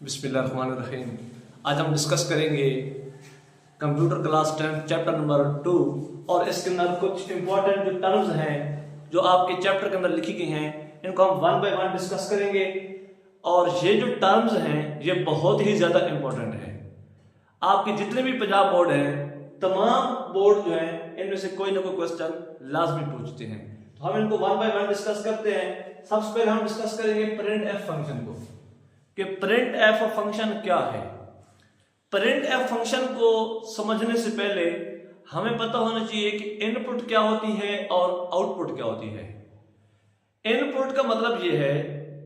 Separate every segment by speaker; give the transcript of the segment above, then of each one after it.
Speaker 1: बिस्मिल्लाहिर्रहमानिर्रहीम। आज हम डिस्कस करेंगे कंप्यूटर क्लास 10 चैप्टर नंबर 2 और इसके अंदर कुछ इंपॉर्टेंट जो टर्म्स हैं जो आपके चैप्टर के अंदर लिखी गई हैं इनको हम वन बाय वन डिस्कस करेंगे। और ये जो टर्म्स हैं ये बहुत ही ज़्यादा इंपॉर्टेंट है। आपके जितने भी पंजाब बोर्ड हैं तमाम बोर्ड जो हैं इनमें से कोई ना कोई क्वेश्चन लाजमी पूछते हैं, तो हम इनको वन बाय वन डिस्कस करते हैं। सबसे पहले हम डिस्कस करेंगे प्रिंट एफ फंक्शन को कि प्रिंट एफ फंक्शन क्या है। प्रिंट एफ फंक्शन को समझने से पहले हमें पता होना चाहिए कि इनपुट क्या होती है और आउटपुट क्या होती है। इनपुट का मतलब यह है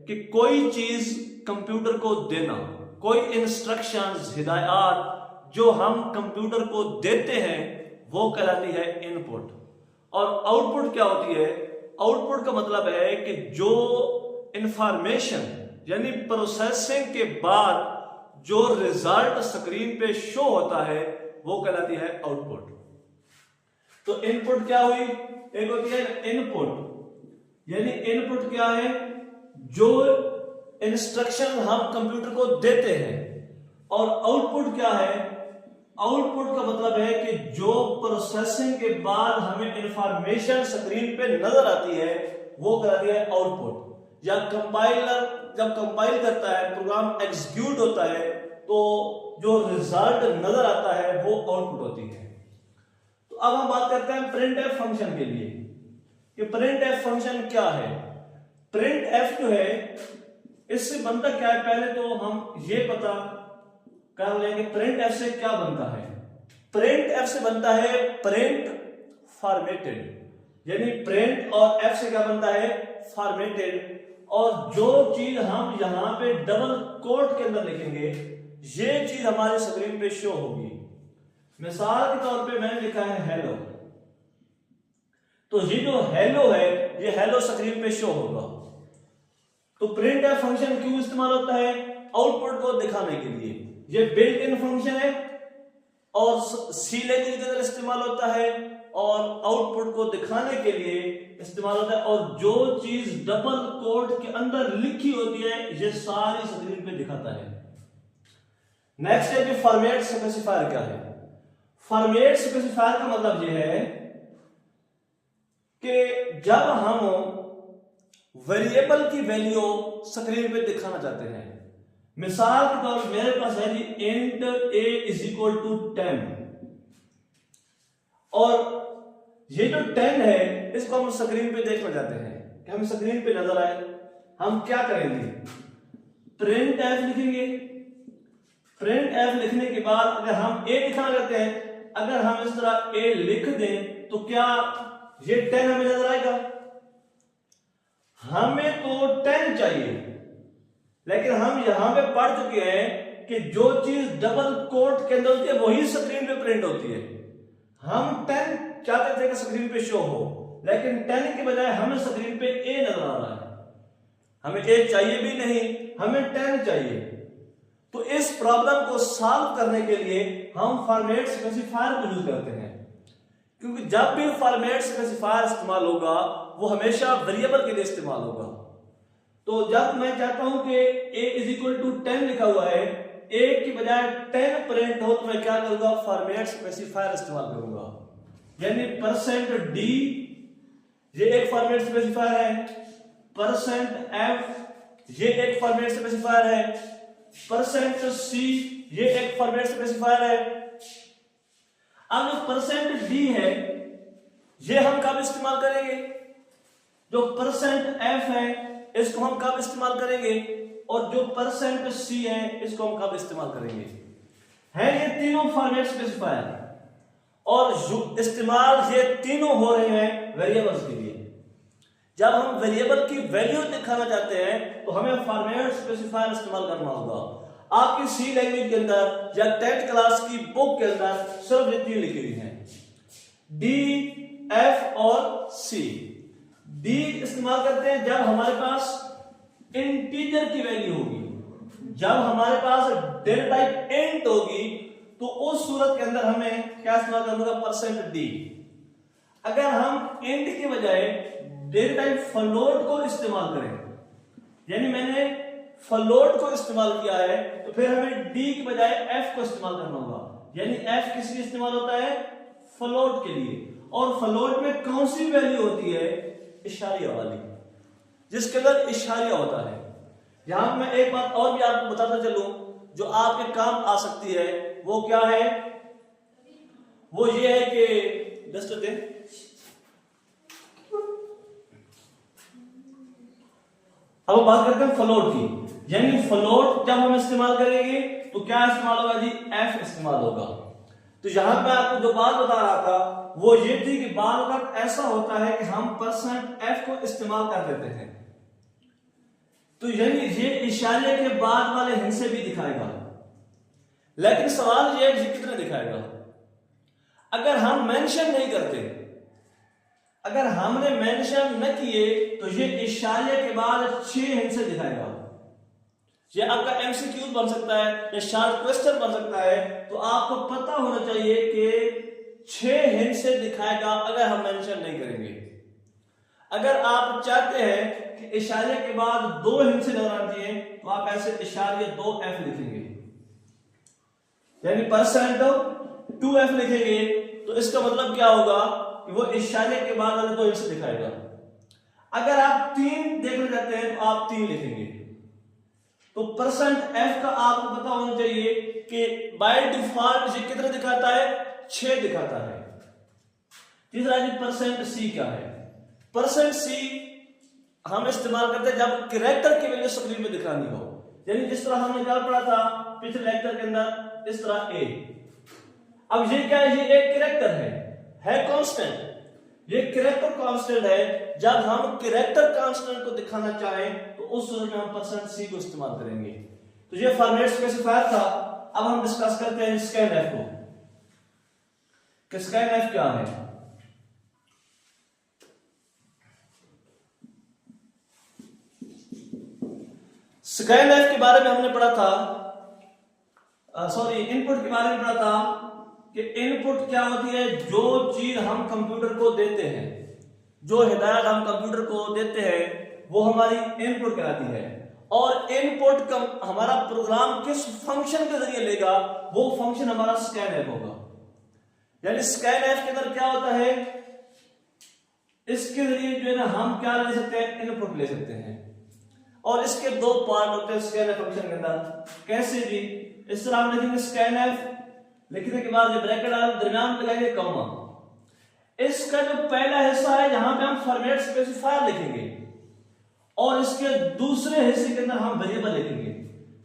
Speaker 1: कि कोई चीज कंप्यूटर को देना, कोई इंस्ट्रक्शंस, हिदायत जो हम कंप्यूटर को देते हैं वो कहलाती है इनपुट। और आउटपुट क्या होती है? आउटपुट का मतलब है कि जो इंफॉर्मेशन यानी प्रोसेसिंग के बाद जो रिजल्ट स्क्रीन पे शो होता है वो कहलाती है आउटपुट। तो इनपुट क्या हुई? एक होती है इनपुट, यानी इनपुट क्या है? जो इंस्ट्रक्शन हम कंप्यूटर को देते हैं। और आउटपुट क्या है? आउटपुट का मतलब है कि जो प्रोसेसिंग के बाद हमें इंफॉर्मेशन स्क्रीन पे नजर आती है वो कहलाती है आउटपुट। या कंपाइलर जब कंपाइल करता है, प्रोग्राम एग्जीक्यूट होता है, तो जो रिजल्ट नजर आता है वो आउटपुट होती है। तो अब हम बात करते हैं प्रिंट एफ फंक्शन के लिए कि प्रिंट एफ फंक्शन क्या है। प्रिंट एफ जो है इससे बनता क्या है, पहले तो हम ये पता कर लेंगे प्रिंट एफ से क्या बनता है। प्रिंट एफ से बनता है प्रिंट फॉर्मेटेड, यानी प्रिंट और एफ से क्या बनता है? फॉर्मेटेड। और जो चीज हम यहां पे डबल कोट के अंदर लिखेंगे ये चीज हमारे स्क्रीन पे शो होगी। मिसाल के तौर पे मैंने लिखा है हेलो, तो ये जो हेलो है ये हेलो स्क्रीन पे शो होगा। तो प्रिंट एफ फंक्शन क्यों इस्तेमाल होता है? आउटपुट को दिखाने के लिए। ये बिल्ट इन फंक्शन है और सी लैंग्वेज के अंदर इस्तेमाल होता है और आउटपुट को दिखाने के लिए इस्तेमाल होता है। और जो चीज डबल कोट के अंदर लिखी होती है ये सारी स्क्रीन पे दिखाता है। नेक्स्ट है कि फॉर्मेट स्पेसिफायर क्या है। फॉर्मेट स्पेसिफायर का मतलब यह है कि जब हम वेरिएबल की वैल्यू स्क्रीन पे दिखाना चाहते हैं, मिसाल के तौर पर मेरे पास है जी int a is equal to 10 और ये जो 10 है इसको हम स्क्रीन पे देखना चाहते हैं कि हम स्क्रीन पे नजर आए। हम क्या करेंगे? प्रिंट एफ लिखेंगे। प्रिंट एफ लिखने के बाद अगर हम a लिखना चाहते हैं, अगर हम इस तरह a लिख दें तो क्या ये 10 हमें नजर आएगा? हमें तो 10 चाहिए, लेकिन हम यहां पे पढ़ चुके हैं कि जो चीज डबल कोट के अंदर होती है वही स्क्रीन पे प्रिंट होती है। हम 10 चाहते थे कि स्क्रीन पे शो हो, लेकिन 10 के बजाय हमें स्क्रीन पे ए नजर आ रहा है। हमें ए चाहिए भी नहीं, हमें 10 चाहिए। तो इस प्रॉब्लम को सॉल्व करने के लिए हम फॉर्मेट स्पेसिफायर को यूज करते हैं, क्योंकि जब भी फॉर्मेट स्पेसिफायर इस्तेमाल होगा वो हमेशा वेरिएबल के लिए इस्तेमाल होगा। तो जब मैं चाहता हूं कि a इज इक्वल टू 10 लिखा हुआ है, a की बजाय 10 प्रिंट हो, तो मैं क्या करूंगा? फॉर्मेट स्पेसिफायर इस्तेमाल करूंगा, यानी %d ये एक फॉर्मेट स्पेसिफायर है, %f ये एक फॉर्मेट स्पेसिफायर है, %c ये एक फॉर्मेट स्पेसिफायर है। अब जो %d है ये हम कब इस्तेमाल करेंगे? जो %f है इसको हम कब इस्तेमाल करेंगे? और जो %c है इसको हम कब इस्तेमाल करेंगे? है ये तीनों फॉर्मेट स्पेसिफायर और इस्तेमाल ये तीनों हो रहे हैं वेरिएबल्स के लिए। जब हम वेरिएबल की वैल्यू दिखाना चाहते हैं तो हमें फॉर्मेट स्पेसिफायर इस्तेमाल करना होगा। आपकी सी लैंग्वेज के अंदर या 10th क्लास की बुक के अंदर सिर्फ ये तीन लिखी हुई हैं, डी, एफ और सी। डी इस्तेमाल करते हैं जब हमारे पास इंटीजर की वैल्यू होगी। जब हमारे पास डेटा टाइप इंट होगी तो उस सूरत के अंदर हमें क्या इस्तेमाल करना होगा? %d। अगर हम इंट के बजाय डेटा टाइप फ्लोट को इस्तेमाल करें, यानी मैंने फ्लोट को इस्तेमाल किया है तो फिर हमें डी की बजाय एफ को इस्तेमाल करना होगा। यानी एफ किस लिए इस्तेमाल होता है? फ्लोट के लिए। और फ्लोट में कौन सी वैल्यू होती है? इशारिया वाली, जिसके अंदर इशारिया होता है। यहां मैं एक बात और भी आपको बताता चलूं जो आपके काम आ सकती है, वो क्या है? वो ये है कि डस्टर दे, अब हम बात करते हैं फ्लोट की। यानी फ्लोट जब हम इस्तेमाल करेंगे तो क्या इस्तेमाल होगा जी? एफ इस्तेमाल होगा। तो यहां पे आपको जो बात बता रहा था वो ये थी कि बार वक्त ऐसा होता है कि हम परसेंट एफ को इस्तेमाल कर देते हैं, तो यानी ये इशारे के बाद वाले हिस्से भी दिखाएगा। लेकिन सवाल ये है कितने दिखाएगा? अगर हम मेंशन नहीं करते, अगर हमने मेंशन न किए तो ये इशारे के बाद 6 हिस्से दिखाएगा। ये आपका एमसीक्यू बन सकता है या शॉर्ट क्वेश्चन बन सकता है। तो आपको पता होना चाहिए कि 6 हिस्से दिखाएगा अगर हम मेंशन नहीं करेंगे। अगर आप चाहते हैं कि इशारे के बाद 2 हिस्से लगाना चाहिए तो आप ऐसे इशारे 2f लिखेंगे, यानी परसेंट 2f लिखेंगे। तो इसका मतलब क्या होगा कि वो इशारे के बाद वाले 2 हिस्से दिखाएगा। अगर आप 3 देखना चाहते हैं तो आप 3 लिखेंगे। तो परसेंट एफ का आपको पता होना चाहिए कि बाय डिफॉल्ट ये कितना दिखाता है? 6 दिखाता है। तीसरा जी परसेंट सी क्या है? परसेंट सी हम इस्तेमाल करते हैं जब कैरेक्टर की वैल्यू स्क्रीन में दिखानी हो। यानी जिस तरह हमने क्या पढ़ा था पिछले लेक्चर के अंदर, इस तरह ए। अब ये क्या है? ये एक कैरेक्टर है कांस्टेंट। ये कैरेक्टर कांस्टेंट है। जब हम कैरेक्टर कांस्टेंट को दिखाना चाहें तो उस सूरत में हम परसेंट सी को इस्तेमाल करेंगे। तो ये फॉर्मेट स्पेसिफायर था। अब हम डिस्कस करते हैं स्कैन एफ को कि स्कैन एफ क्या है। स्कैन एफ के बारे में हमने पढ़ा था, इनपुट के बारे में पढ़ा था कि इनपुट क्या होती है? जो चीज हम कंप्यूटर को देते हैं, जो हिदायत हम कंप्यूटर को देते हैं वो हमारी इनपुट कहलाती है। और इनपुट हमारा प्रोग्राम किस फंक्शन के जरिए लेगा वो फंक्शन हमारा स्कैन एफ होगा। यानी स्कैन एफ के अंदर क्या होता है? इसके जरिए जो है ना हम क्या ले सकते हैं? इनपुट ले सकते हैं। और इसके 2 पार्ट होते हैं स्कैन एफ फंक्शन के अंदर। कैसे जी? इस तरह हम लिखेंगे स्कैन एफ, लिखने के बाद ब्रैकेट दरमियान लगाएंगे कॉमा। इसका जो पहला हिस्सा है यहां पे हम फॉर्मेट स्पेसिफायर लिखेंगे और इसके दूसरे हिस्से के अंदर हम वेरिएबल लिखेंगे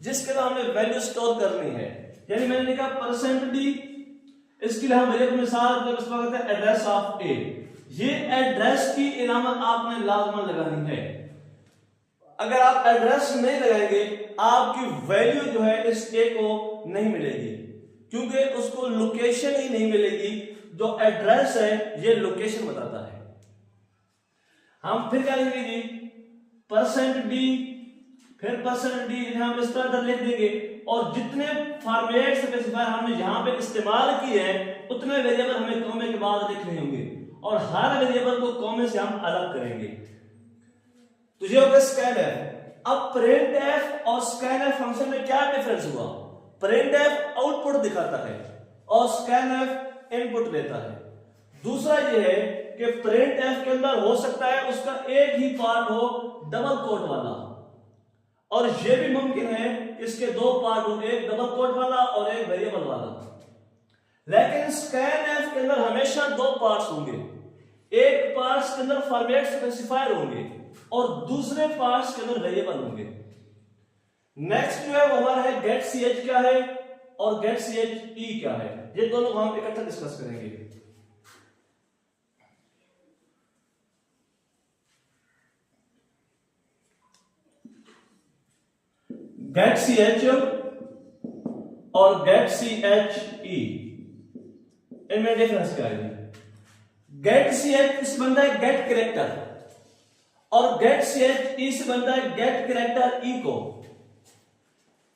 Speaker 1: जिसके अंदर हमें वैल्यू स्टोर करनी है। यानी मैंने लिखा परसेंट डी, इसके लिए हम वेरिएबल मिसाल जब इस्तेमाल करते हैं एड्रेस ऑफ ए। ये एड्रेस की इलामत आपने लाजमन लगानी है। अगर आप एड्रेस नहीं लगाएंगे आपकी वैल्यू जो है इस ए को नहीं मिलेगी, क्योंकि उसको लोकेशन ही नहीं मिलेगी। जो एड्रेस है ये लोकेशन बताता है। हम फिर क्या लिखेंगे जी? परसेंट डी, फिर परसेंट डी हम इस तरह लिख देंगे और जितने फॉर्मेट स्पेसिफायर हमने यहां पे इस्तेमाल किए हैं उतने वेरिएबल हमें कॉमे के बाद लिखने होंगे और हर वेरिएबल को कॉमे से हम अलग करेंगे। तो ये होगा स्कैन एफ। अब प्रिंट एफ और स्कैन एफ फंक्शन में क्या डिफरेंस हुआ? प्रिंट एफ आउटपुट दिखाता है और स्कैन एफ इनपुट लेता है। दूसरा ये है कि प्रिंट एफ के अंदर हो सकता है उसका एक ही पार्ट हो डबल कोट वाला, और ये भी मुमकिन है इसके 2 पार्ट हो, एक डबल कोट वाला और एक वेरिएबल वाला। लेकिन स्कैन एफ के अंदर हमेशा 2 पार्ट्स होंगे। एक पार्ट्स के अंदर फॉर्मेट स्पेसिफायर होंगे और दूसरे पार्ट्स के अंदर वेरिएबल होंगे। नेक्स्ट जो है वो हमारा है गेट सी एच क्या है और गेट सी एच ई क्या है। ये दोनों हम इकट्ठा डिस्कस करेंगे। गेट सी एच और गेट सी एच ई, इनमें डिफरेंस क्या है? गेट सी एच से बनता है गेट कैरेक्टर और गेट सी एच ई से बनता है गेट कैरेक्टर ई को।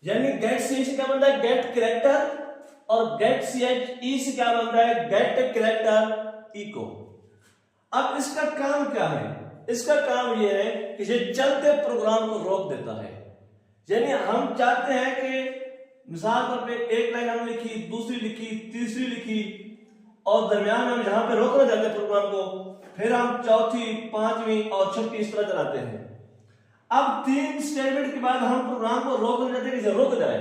Speaker 1: यानी गेट सी एच से क्या बनता है? गेट कैरेक्टर, और गेट सी एच ई से क्या बनता है? गेट कैरेक्टर ई को। अब इसका काम क्या है? इसका काम यह है कि ये चलते प्रोग्राम को रोक देता है। यानी हम चाहते हैं कि मिसाल तौर पे एक लाइन हमने लिखी, दूसरी लिखी, तीसरी लिखी और दरमियान में हम जहां पे रोकना चाहते हैं प्रोग्राम को, फिर हम चौथी, पांचवी और छठी इस तरह चलाते हैं। अब 3 स्टेटमेंट के बाद हम प्रोग्राम को रोकना चाहते हैं कि रुक जाए,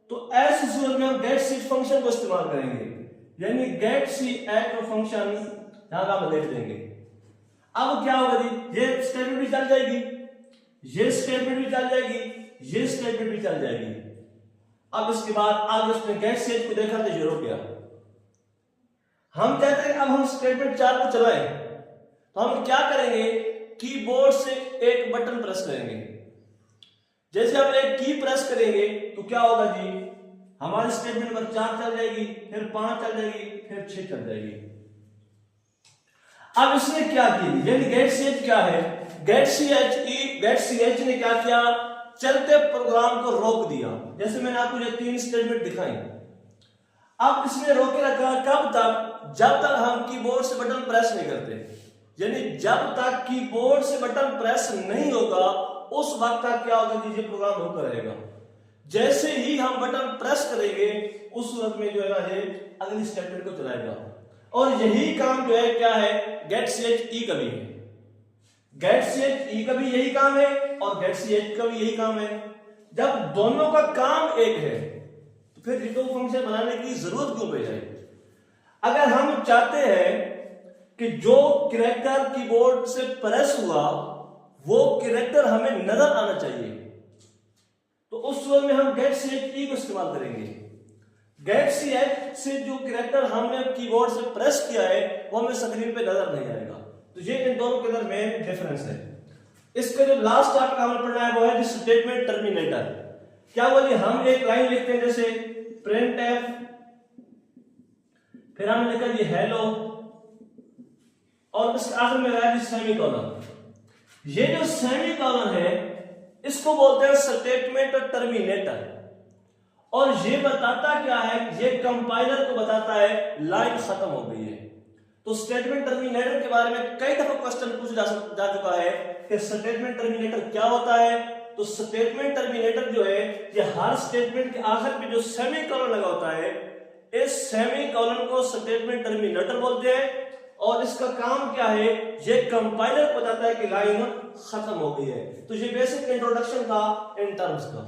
Speaker 1: तो ऐसी सूरत में हम गेट सी फंक्शन को इस्तेमाल करेंगे, यानी गेट सी एट फंक्शन यहां का हम लिख देंगे। अब क्या होगा जी, ये स्टेटमेंट भी चल जाएगी, ये स्टेटमेंट भी चल जाएगी, ये स्टेटमेंट भी चल जाएगी। अब इसके बाद आगे उसने गेट सी एट को देखा तो ये रुक गया। हम चाहते हैं अब हम स्टेटमेंट 4 को चलाएं, तो हम क्या करेंगे, कीबोर्ड से एक बटन प्रेस करेंगे। जैसे हम एक की प्रेस करेंगे तो क्या होगा जी, हमारी स्टेटमेंट नंबर 4 चल जाएगी, फिर 5 चल जाएगी, फिर 6 चल जाएगी। अब इसने क्या किया, यानी गेट सी एच क्या है, गेट सी एच ने क्या किया, चलते प्रोग्राम को रोक दिया। जैसे मैंने आपको ये 3 स्टेटमेंट दिखाई, अब इसने रोके रखा कब तक, जब तक हम कीबोर्ड से बटन प्रेस नहीं करते, यानी जब तक कीबोर्ड से बटन प्रेस नहीं होगा उस वक्त तक क्या होगा जी, ये प्रोग्राम होता रहेगा। जैसे ही हम बटन प्रेस करेंगे उस सूरत में जो है ना ये अगली स्टेटमेंट को चलाएगा। और यही काम जो है क्या है, गेट सी एच ई का भी है, गेट सी एच ई का भी यही काम है और गेट सी एच का भी यही काम है। जब दोनों का काम एक है तो फिर ये दो फंक्शन बनाने की जरूरत क्यों पड़ जाएगी। अगर हम चाहते हैं कि जो कैरेक्टर कीबोर्ड से प्रेस हुआ वो कैरेक्टर हमें नजर आना चाहिए, तो उस सूरत में हम गेट सी एच ई को इस्तेमाल करेंगे। गेट सी एच से जो कैरेक्टर हमने कीबोर्ड से प्रेस किया है वो हमें स्क्रीन पे नजर नहीं आएगा। तो ये इन दोनों के अंदर मेन डिफरेंस है। इसका जो लास्ट टॉपिक हमें पढ़ना है वो है स्टेटमेंट टर्मिनेटर। क्या हुआ जी, हम एक लाइन लिखते हैं जैसे प्रिंट एफ, फिर हमने लिखा जी हेलो और इसके आखिर में रहा जी सेमीकोलन। ये जो सेमीकोलन है इसको बोलते हैं स्टेटमेंट टर्मिनेटर। और ये बताता क्या है, ये कंपाइलर को बताता है लाइन खत्म हो गई है। तो स्टेटमेंट टर्मिनेटर के बारे में कई दफा क्वेश्चन पूछा जा चुका है कि स्टेटमेंट टर्मिनेटर क्या होता है। तो स्टेटमेंट टर्मिनेटर जो है ये हर स्टेटमेंट के आखिर में जो सेमीकोलन लगा होता है, इस सेमीकोलन को स्टेटमेंट टर्मिनेटर बोलते हैं। और इसका काम क्या है, ये कंपाइलर को बताता है कि लाइन खत्म हो गई है। तो ये बेसिक इंट्रोडक्शन था इन टर्म्स का।